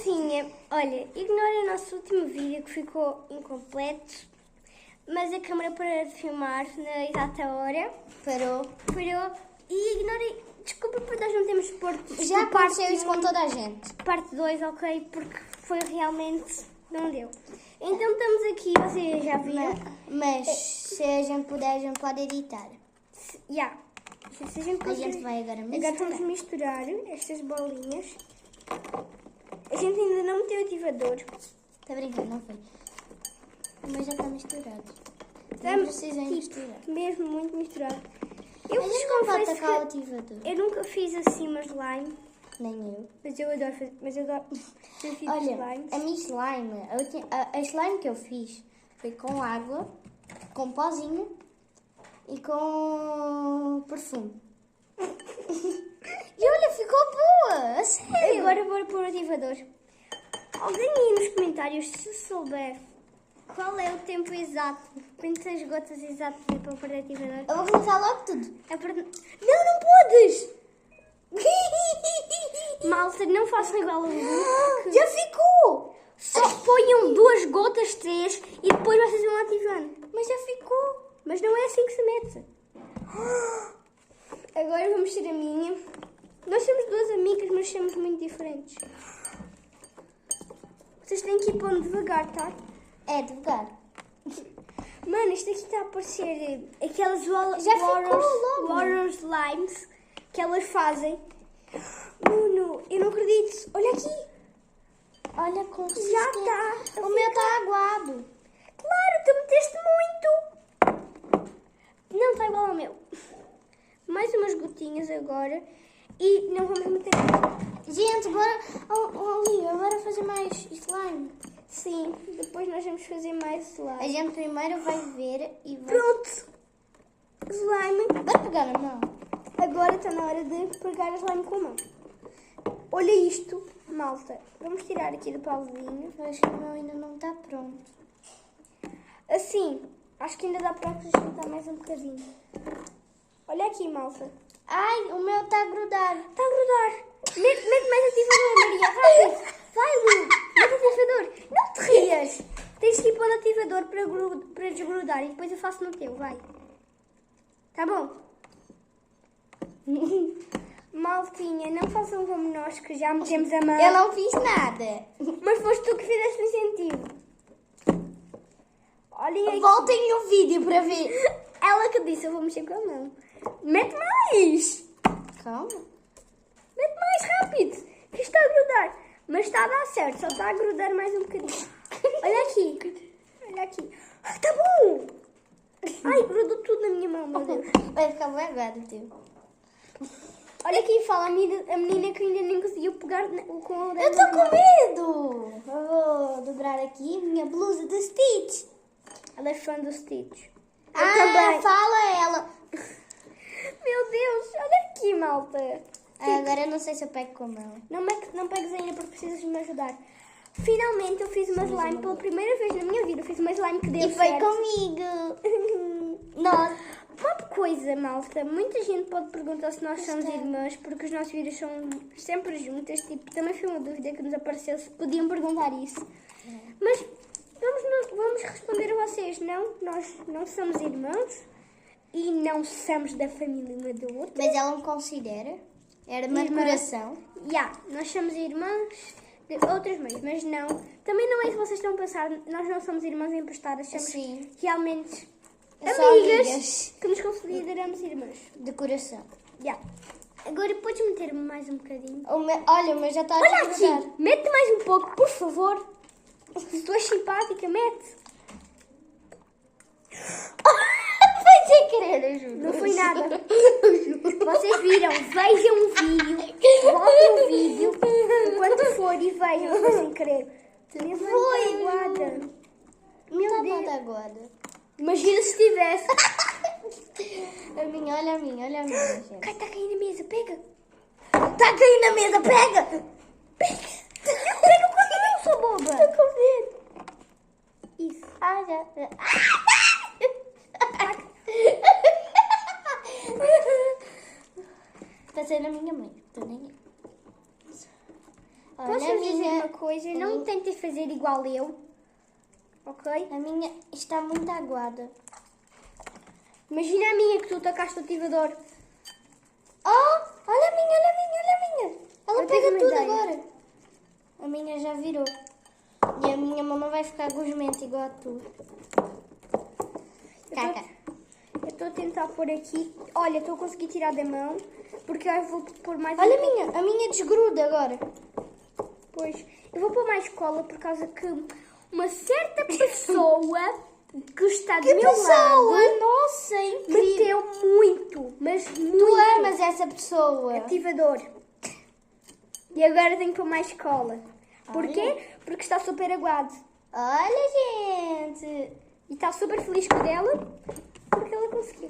Maltinha, olha, ignorem o nosso último vídeo que ficou incompleto, mas a câmera parou de filmar na exata hora. Parou. E ignorem, desculpa por nós não termos posto Já aconteceu isso com toda a gente. parte 2, ok? Porque foi realmente, não deu. Então estamos aqui, vocês já viram. Mas se a gente puder, a gente pode editar. Se a gente A gente vai agora misturar. Agora vamos misturar estas bolinhas. A gente ainda não meteu ativador. Está brincando, não foi? Mas já está misturado. Não Estamos precisam misturar. mesmo muito misturado. Eu vos não vai confesso tacar o que ativador. eu nunca fiz assim uma slime, Nem eu. mas eu adoro fazer. Mas eu adoro fazer Olha, slimes. a minha slime, a slime que eu fiz foi com água, com pozinho e com perfume. E olha, ficou boa! A sério! Agora vou pôr o ativador. Alguém aí nos comentários, se souber qual é o tempo exato, quantas gotas exatas é para pôr o ativador. Eu vou começar logo tudo. Não podes! Malta, não façam igual ao Hugo. Já ficou! Só ponham 2 gotas, 3 e depois vocês vão ativando. Mas já ficou! Mas não é assim que se mete. Agora vamos ter a minha. Nós somos 2 amigas, mas somos muito diferentes. Vocês têm que ir pondo devagar, tá? É, devagar. Mano, isto aqui está a parecer aquelas Já ficou logo. water slimes que elas fazem. Bruno, eu não acredito. Olha aqui. Olha com Já está. O meu está aguado. Claro, tu meteste muito. Não está igual ao meu. Mais umas gotinhas agora. E não vamos meter. Gente, agora, Olivia, agora fazer mais slime. Sim, depois nós vamos fazer mais A slime. gente primeiro vai ver e vai... Pronto. Slime. Bora pegar na mão. Agora está na hora de pegar a slime com a mão. Olha isto, malta. Vamos tirar aqui do pauzinho. Eu acho que o meu ainda não está pronto. Assim, acho que ainda dá para acrescentar mais um bocadinho. Olha aqui, malta. Ai, o meu está a grudar. Está a grudar. Mete mais ativador, Maria. Rápido. Vai, Lu. Mete ativador. Não te rias. Tens que ir pôr o ativador para desgrudar e depois eu faço no teu. Vai. Tá bom? Maltinha, não façam como nós que já metemos a mão. Eu não fiz nada. Mas foste tu que fizeste o incentivo. Olhem aqui. Voltem o vídeo para ver. Ela que disse, eu vou mexer com a mão. Mete mais. Calma. Mete mais rápido. Que está a grudar. Mas está a dar certo, só está a grudar mais um bocadinho. Olha aqui. Olha aqui. Está bom. Ai, grudou tudo na minha mão, meu Deus. Vai ficar bem agora, tio. Olha aqui, fala a menina que ainda nem conseguiu pegar com o dedo. Eu estou com medo. Eu vou dobrar aqui a minha blusa de Stitch. Ela é fã do Stitch. Eu Ah, também. fala ela. Meu Deus, olha aqui, malta. Agora eu não sei se eu pego com ela. Não pegues ainda porque precisas de me ajudar. Finalmente eu fiz uma slime pela primeira vez na minha vida. Eu fiz uma slime que deu E foi certo. comigo. Nós. Uma coisa, malta. Muita gente pode perguntar se nós somos irmãs porque os nossos vídeos são sempre juntas. Tipo, também foi uma dúvida que nos apareceu se podiam perguntar isso. Mas vamos responder a vocês. Não, nós não somos irmãos e não somos da família uma da outra. Mas ela me considera. Era uma decoração. Nós somos irmãs de outras mães, mas não. Também não é isso que vocês estão a pensar. Nós não somos irmãs emprestadas, somos Sim. realmente Só amigas, amigas. que nos consideramos irmãs. Decoração. Agora podes meter mais um bocadinho. Olha, o meu já está a Olha desgrudar. aqui, mete mais um pouco, por favor. Se tu és simpática, mete. Foi sem querer, eu juro. Não foi nada. Vocês viram, vejam o vídeo, voltem o vídeo, enquanto for e vejam, foi sem querer. Foi. Aguada. Meu Tá Deus. toda aguada. Imagina se tivesse. A minha, olha a minha, gente. Cai, tá caindo na mesa, pega. Tá caindo na mesa, pega! Pega o cabelo, sua boba. Tô com medo. Isso. Ah, já. Tá sendo a minha mãe. Tô nem aí. Posso Olha, dizer uma coisa? Não tentem fazer igual eu. Ok? A minha está muito aguada. Imagina a minha que tu tacaste o ativador. Oh, olha a minha, olha a minha, olha a minha. Ela Eu tive pega uma tudo ideia. agora. A minha já virou. E a minha mão não vai ficar gosmenta igual a tua. Caca. Eu estou a tentar pôr aqui. Olha, estou a conseguir tirar da mão. Porque eu vou pôr mais... Olha a minha desgruda agora. Pois, eu vou pôr mais cola por causa que uma certa pessoa que está do meu lado Nossa, é incrível. meteu muito, mas muito Tu amas essa pessoa. ativador. E agora tenho que pôr mais cola. Porquê? Olha. Porque está super aguado. Olha, gente. E está super feliz com dela porque ela conseguiu.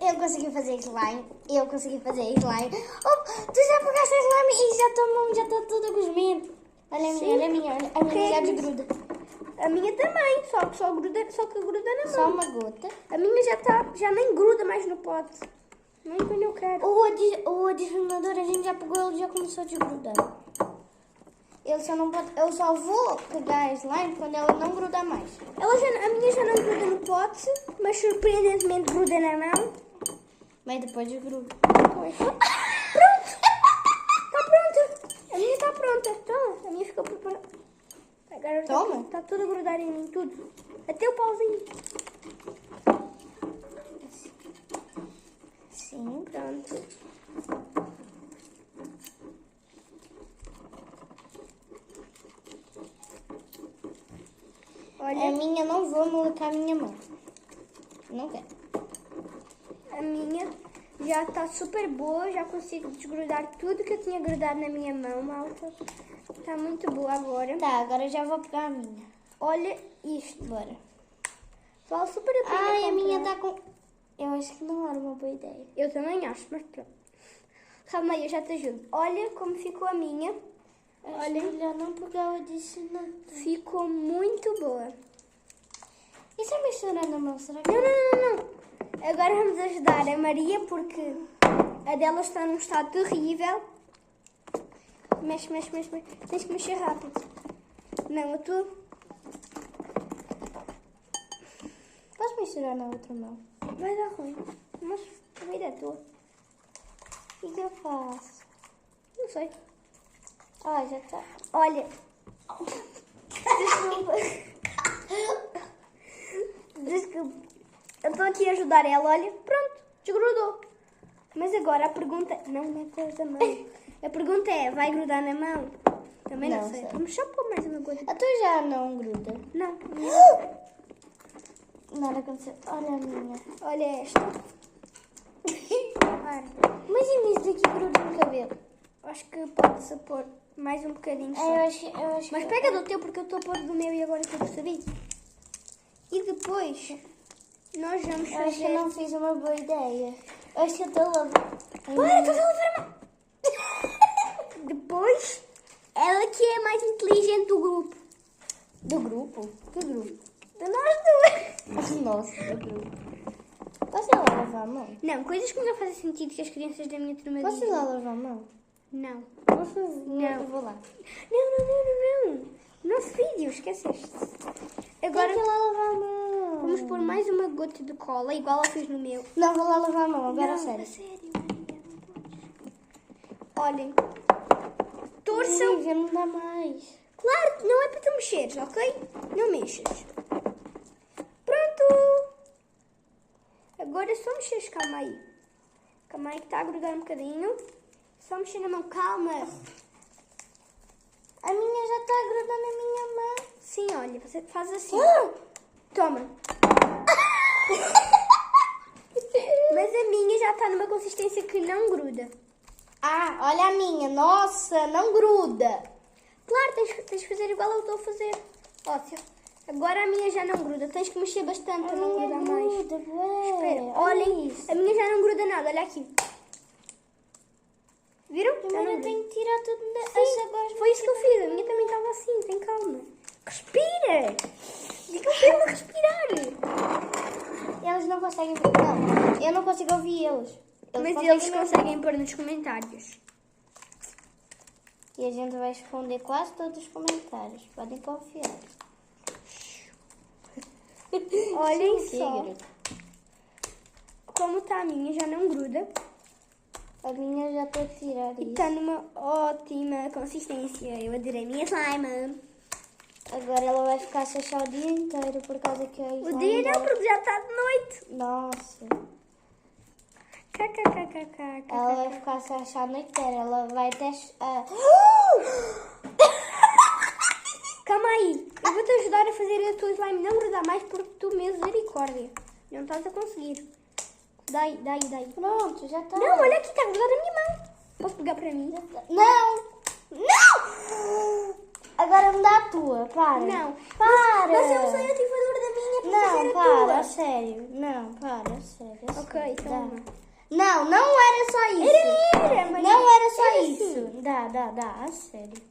Eu consegui fazer slime. Eu consegui fazer slime. Oh, tu já pegaste slime e já está toda gosmenta. Olha a minha, Sim. olha a minha. A minha já desgruda. A minha também, só que gruda na mão. Só uma gota. A minha já nem gruda mais no pote. Nem quando eu quero. O adicionador, a gente já pegou, ele já começou a desgrudar. Eu só vou pegar a slime quando ela não grudar mais. A minha já não gruda no pote, mas surpreendentemente gruda na mão. Mas depois desgruda. Pois. Pronto! Está pronta! A minha está pronta. Toma, a minha ficou preparada. Agora Toma. está tudo a grudar em mim, tudo. Até o pauzinho. Sim. Pronto. Olha, A minha não vou molhar a minha mão. Não quero. a minha já está super boa. Já consigo desgrudar tudo que eu tinha grudado na minha mão, malta. Está muito boa agora. Tá, agora já vou pegar a minha. Olha isto. Bora. Vale super a pena Ai, a minha comprar. tá com... Eu acho que não era uma boa ideia. Eu também acho, mas pronto. Calma aí, eu já te ajudo. Olha como ficou a minha. Acho Olha. melhor não pegar o adicionador. Ficou muito boa. E se eu misturar na mão, será que... Não. Agora vamos ajudar a Maria porque a dela está num estado terrível. Mexe. Tens que mexer rápido. Não, a tua. Posso misturar na outra mão? Vai dar ruim. Mas a vida é tua. O que eu faço? Não sei. Ah, já tá. Olha. Desculpa. Eu estou aqui a ajudar ela. Olha, pronto, desgrudou. Mas agora a pergunta... Não metas a mão. A pergunta é, vai grudar na mão? Também não Não sei. sei. Vamos só pôr mais uma coisa. A tua já não gruda. Não. Nada aconteceu. Olha a minha. Olha esta. Para. Imagina isso daqui gruda no cabelo. Acho que pode-se pôr mais um bocadinho só. Eu acho Mas que... pega do teu porque eu estou a pôr do meu e agora estou a perceber. E depois nós vamos Eu acho que eu fazer... não fiz uma boa ideia. Eu acho que eu estou a lavar. Para, estás a lavar a mão. Depois, ela que é a mais inteligente do grupo. Do grupo? Que grupo? De nós duas. Nossa, do grupo. Posso ir lá lavar a mão? Não, coisas que não fazem sentido que as crianças da minha turma Posso ir dizem. lá lavar a mão? Não. Posso? Não. Eu vou lá. Não. Nosso vídeo, esqueceste. Agora Tem que ir lá lavar a mão. vamos pôr mais uma gota de cola, igual eu fiz no meu. Não, vou lá lavar a mão, agora Não, a sério. a sério, Maria, não podes. Olhem. Torçam. Lívia, não dá mais. Claro, não é para tu mexeres, ok? Não mexas. Pronto. Agora é só mexeres, calma aí. Calma aí que está a grudar um bocadinho. Só mexer na mão, calma. A minha já está grudando na minha mão. Sim, olha, você faz assim. Toma. Mas a minha já está numa consistência que não gruda. Ah, olha a minha. Nossa, não gruda. Claro, tens de fazer igual eu estou a fazer. Ótimo. Agora a minha já não gruda. Tens que mexer bastante para não grudar mais. Gruda, bué. Espera, Olha olhem. isso. A minha já não gruda nada, olha aqui. Viram? Já não Primeiro eu gruda. tenho que tirar tudo da... Sim, foi isso que eu fiz. A minha também estava assim, tem calma. Respira! Diga para ela respirar. Eles não conseguem ver. Não, eu não consigo ouvir eles. Mas conseguem eles me ouvir. conseguem pôr nos comentários. E a gente vai responder quase todos os comentários. Podem confiar. Olhem Sim, só tigre. como está a minha, já não gruda. A minha já estou a tirar E isso. está numa ótima consistência. Eu adorei a minha slime. Agora ela vai ficar sem achar o dia inteiro por causa que é O dia não, porque já está de noite. Nossa. KKKKK. Ela vai ficar sem achar a noite inteira. Ela vai até... Calma aí. Eu vou te ajudar a fazer a tua slime não grudar mais porque tu, misericórdia. Não estás a conseguir. Dai. Pronto, já está. Não, olha aqui, está grudado na minha mão. Posso pegar para mim? Não! Não! Agora me dá a tua, para. Não. Para! Mas eu usei o ativador da minha para fazer Não, a para, tua. a sério. Não, para, a sério. a Ok, sério. toma. Dá. Não era só isso. Era, mas Não era só era isso. assim. Dá, a sério.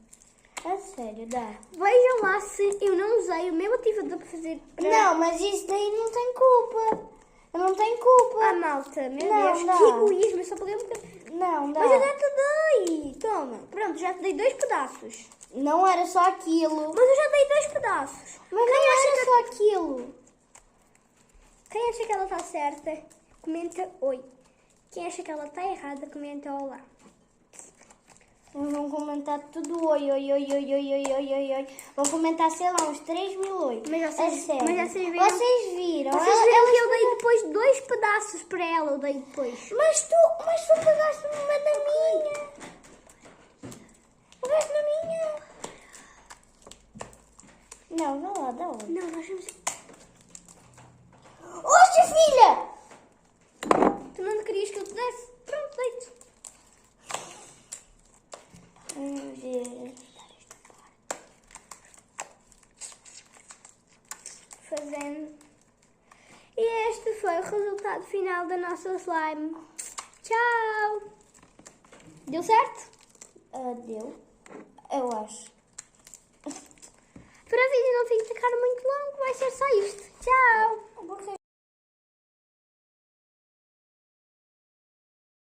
A sério, dá. Vejam lá se eu não usei o meu ativador para fazer... Não, mas isso daí não tem culpa. Eu não tenho culpa. Ah, malta, meu Não, Deus, dá. que egoísmo, eu só peguei um bocadinho. Não, dá. Mas eu já te dei. Toma, pronto, já te dei 2 pedaços. Não era só aquilo. Mas eu já dei 2 pedaços. Mas não era só aquilo. Quem acha que ela está certa, comenta oi. Quem acha que ela está errada, comenta olá. Eles vão comentar tudo oi. Vão comentar, sei lá, uns 3.000 oi. Mas vocês- É sério. mas vocês viram- Vocês viram? Vocês viram que eu dei depois 2 pedaços para ela, eu dei depois. Mas tu pegaste uma da minha. Pegaste na minha. Não, vai lá, dá onde? Não, nós vamos... Oxe, filha! Tu não querias que eu te desse? Pronto, deito. Meu Deus. Fazendo. E este foi o resultado final da nossa slime. Tchau! Deu certo? Deu? Eu acho. Para o vídeo não ficar muito longo, vai ser só isto.